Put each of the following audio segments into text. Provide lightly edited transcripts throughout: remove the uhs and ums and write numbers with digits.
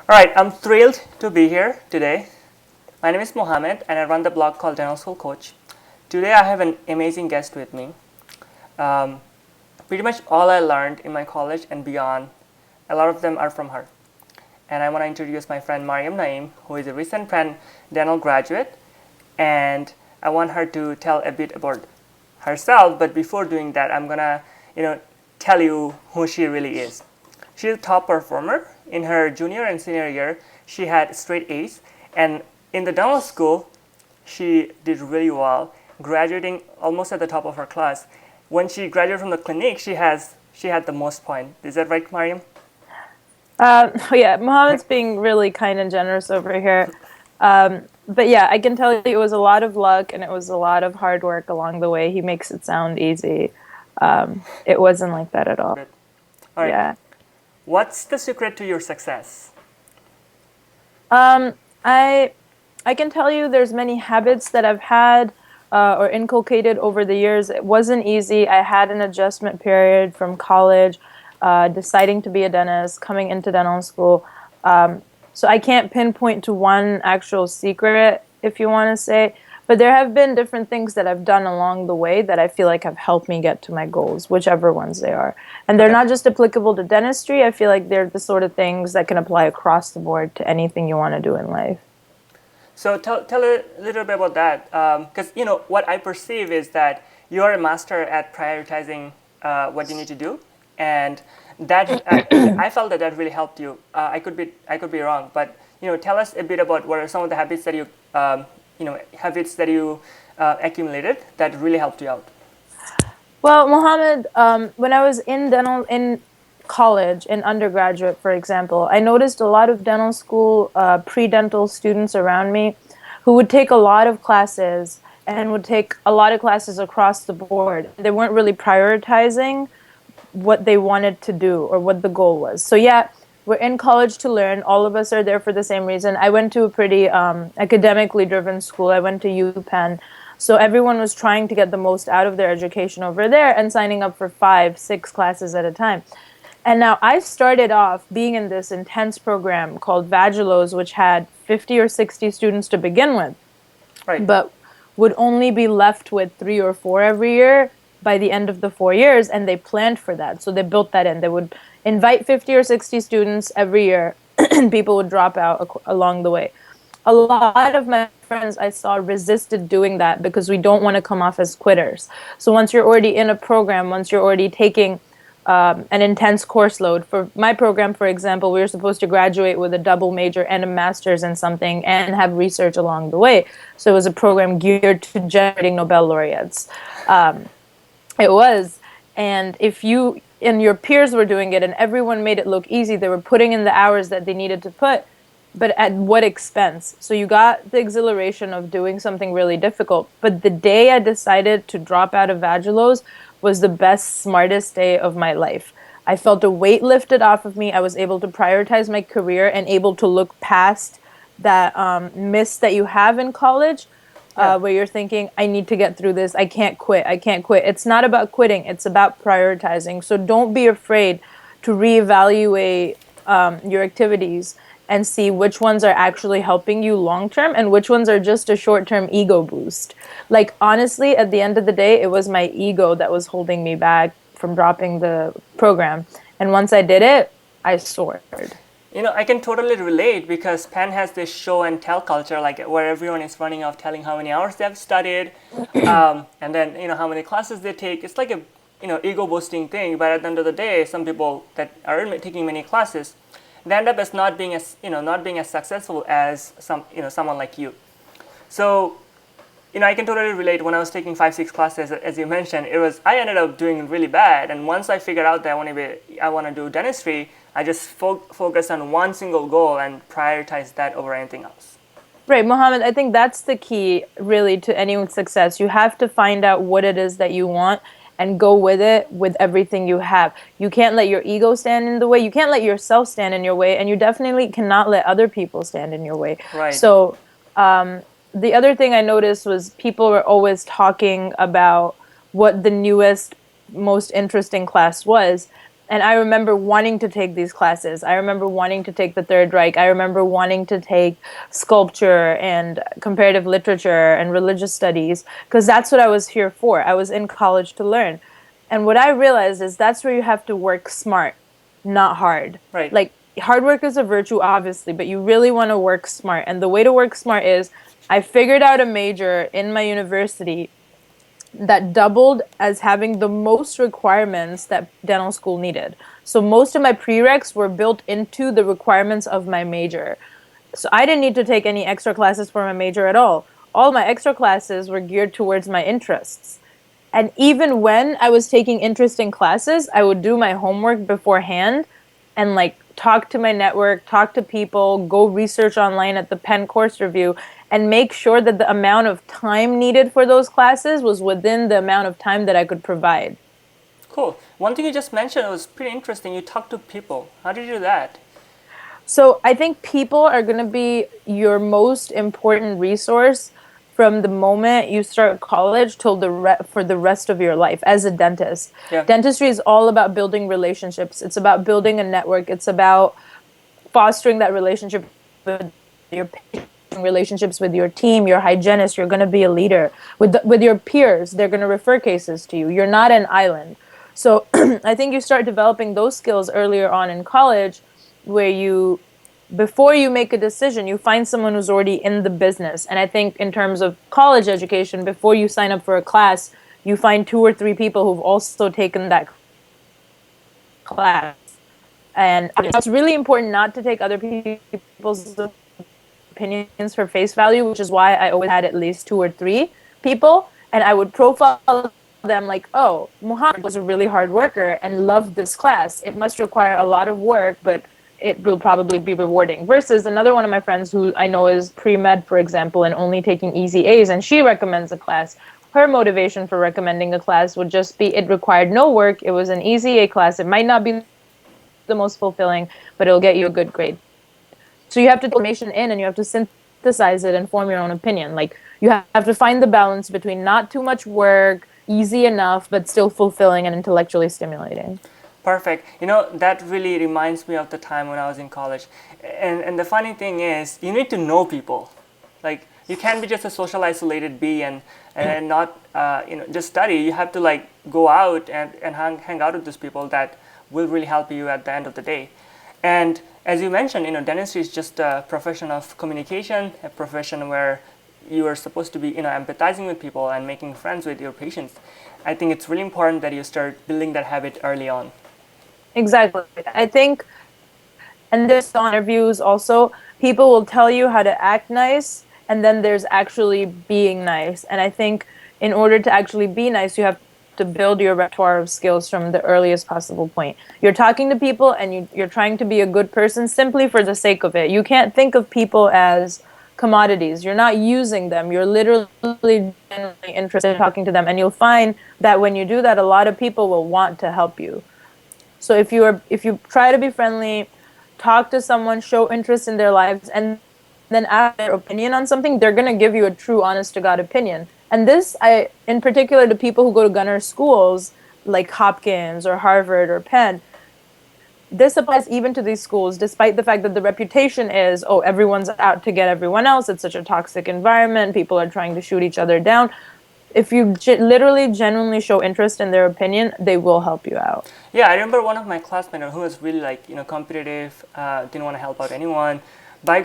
All right, I'm thrilled to be here today. My name is Mohammed and I run the blog called Dental School Coach. Today I have an amazing guest with me. Um, Pretty much all I learned in my college and beyond, a lot of them are from her. And I want to introduce my friend Mariam Naeeem, who is a recent Penn Dental graduate. And I want her to tell a bit about herself. But before doing that, I'm gonna, tell you who she really is. She's a top performer. In her junior and senior year, she had straight A's, and in the dental school, she did really well, graduating almost at the top of her class. When she graduated from the clinic, she had the most points. Is that right, Mariam? Yeah, Mohammed's being really kind and generous over here. But yeah, I can tell you it was a lot of luck and it was a lot of hard work along the way. He makes it sound easy. It wasn't like that at all. Good. All right. Yeah. What's the secret to your success? Um, I I can tell you there's many habits that I've had or inculcated over the years. It wasn't easy. I had an adjustment period from college, deciding to be a dentist, coming into dental school. So I can't pinpoint to one actual secret, if you want to say, but there have been different things that I've done along the way that I feel like have helped me get to my goals, whichever ones they are. And they're Okay. not just applicable to dentistry. I feel like they're the sort of things that can apply across the board to anything you want to do in life. So tell a little bit about that, because what I perceive is that you are a master at prioritizing what you need to do, and that I felt that really helped you. I could be wrong, but tell us a bit about what are some of the habits that you accumulated that really helped you out. Well, Mohammed, when I was in college, in undergraduate, for example, I noticed a lot of dental school pre-dental students around me who would take a lot of classes and would take a lot of classes across the board. They weren't really prioritizing what they wanted to do or what the goal was. So yeah, we're in college to learn. All of us are there for the same reason. I went to a pretty academically driven school. I went to UPenn. So everyone was trying to get the most out of their education over there and signing up for 5, 6 classes at a time. And now I started off being in this intense program called Vagilos, which had 50 or 60 students to begin with, Right. but would only be left with 3 or 4 every year by the end of the 4 years. And they planned for that. So they built that in. They would invite 50 or 60 students every year, and people would drop out along the way. A lot of my friends I saw resisted doing that because we don't want to come off as quitters. So once you're already in a program, once you're already taking an intense course load. For my program, for example, we were supposed to graduate with a double major and a master's in something and have research along the way. So it was a program geared to generating Nobel laureates. It was. And if you and your peers were doing it and everyone made it look easy, they were putting in the hours that they needed to put, but at what expense? So you got the exhilaration of doing something really difficult. But the day I decided to drop out of Vagilos was the best, smartest day of my life. I felt a weight lifted off of me. I was able to prioritize my career and able to look past that miss that you have in college, Yeah. where you're thinking, I need to get through this. I can't quit. I can't quit. It's not about quitting. It's about prioritizing. So don't be afraid to reevaluate your activities and see which ones are actually helping you long term and which ones are just a short term ego boost. Like, honestly, at the end of the day, it was my ego that was holding me back from dropping the program. And once I did it, I soared. I can totally relate because Penn has this show and tell culture, like where everyone is running off telling how many hours they've studied, and then how many classes they take. It's like a ego boosting thing. But at the end of the day, some people that are taking many classes, they end up as not being as successful as someone like you. So I can totally relate. When I was taking 5, 6 classes, as you mentioned, I ended up doing really bad. And once I figured out that I want to do dentistry, I just focused on one single goal and prioritized that over anything else. Right, Mohammed, I think that's the key really to anyone's success. You have to find out what it is that you want and go with it with everything you have. You can't let your ego stand in the way. You can't let yourself stand in your way. And you definitely cannot let other people stand in your way. Right. So the other thing I noticed was people were always talking about what the newest, most interesting class was. And I remember wanting to take these classes. I remember wanting to take the Third Reich. I remember wanting to take sculpture and comparative literature and religious studies because that's what I was here for. I was in college to learn. And what I realized is that's where you have to work smart, not hard. Right. Like, hard work is a virtue, obviously, but you really want to work smart. And the way to work smart is I figured out a major in my university that doubled as having the most requirements that dental school needed. So most of my prereqs were built into the requirements of my major. So I didn't need to take any extra classes for my major at all. All my extra classes were geared towards my interests. And even when I was taking interesting classes, I would do my homework beforehand and like talk to my network, talk to people, go research online at the Penn course review, and make sure that the amount of time needed for those classes was within the amount of time that I could provide. Cool. One thing you just mentioned was pretty interesting. You talk to people. How did you do that? So I think people are going to be your most important resource from the moment you start college till for the rest of your life as a dentist. Yeah. Dentistry is all about building relationships. It's about building a network. It's about fostering that relationship with your patient, relationships with your team, your hygienist. You're going to be a leader with your peers. They're going to refer cases to you. You're not an island. So I think you start developing those skills earlier on in college, where you, before you make a decision, you find someone who's already in the business. And I think in terms of college education, before you sign up for a class, you find 2 or 3 people who've also taken that class. And it's really important not to take other people's opinions for face value, which is why I always had at least 2 or 3 people. And I would profile them like, oh, Muhammad was a really hard worker and loved this class. It must require a lot of work, but it will probably be rewarding. Versus another one of my friends who I know is pre-med, for example, and only taking easy A's, and she recommends a class. Her motivation for recommending a class would just be it required no work. It was an easy A class. It might not be the most fulfilling, but it'll get you a good grade. So you have to take information in and you have to synthesize it and form your own opinion. Like, you have to find the balance between not too much work, easy enough, but still fulfilling and intellectually stimulating. Perfect. That really reminds me of the time when I was in college. And the funny thing is, you need to know people. Like, you can't be just a social isolated bee and not just study. You have to like go out and hang out with those people that will really help you at the end of the day. And as you mentioned, dentistry is just a profession of communication, a profession where you are supposed to be empathizing with people and making friends with your patients. I think it's really important that you start building that habit early on. Exactly. I think, and there's interviews also, people will tell you how to act nice, and then there's actually being nice. And I think in order to actually be nice, you have to build your repertoire of skills from the earliest possible point. You're talking to people and you're trying to be a good person simply for the sake of it. You can't think of people as commodities. You're not using them. You're literally genuinely interested in talking to them. And you'll find that when you do that, a lot of people will want to help you. So if you try to be friendly, talk to someone, show interest in their lives, and then ask their opinion on something, they're going to give you a true, honest-to-God opinion. And this, in particular, to people who go to gunner schools like Hopkins or Harvard or Penn, this applies even to these schools, despite the fact that the reputation is, oh, everyone's out to get everyone else. It's such a toxic environment. People are trying to shoot each other down. If you literally genuinely show interest in their opinion, they will help you out. Yeah, I remember one of my classmates who was really competitive, didn't want to help out anyone. But I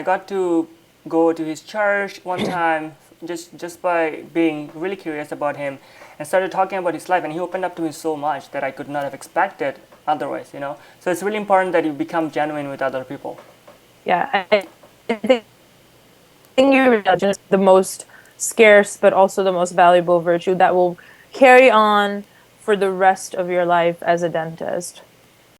got to go to his church one time just by being really curious about him, and started talking about his life, and he opened up to me so much that I could not have expected otherwise. So it's really important that you become genuine with other people. Yeah, I think your religion is the most scarce but also the most valuable virtue that will carry on for the rest of your life as a dentist.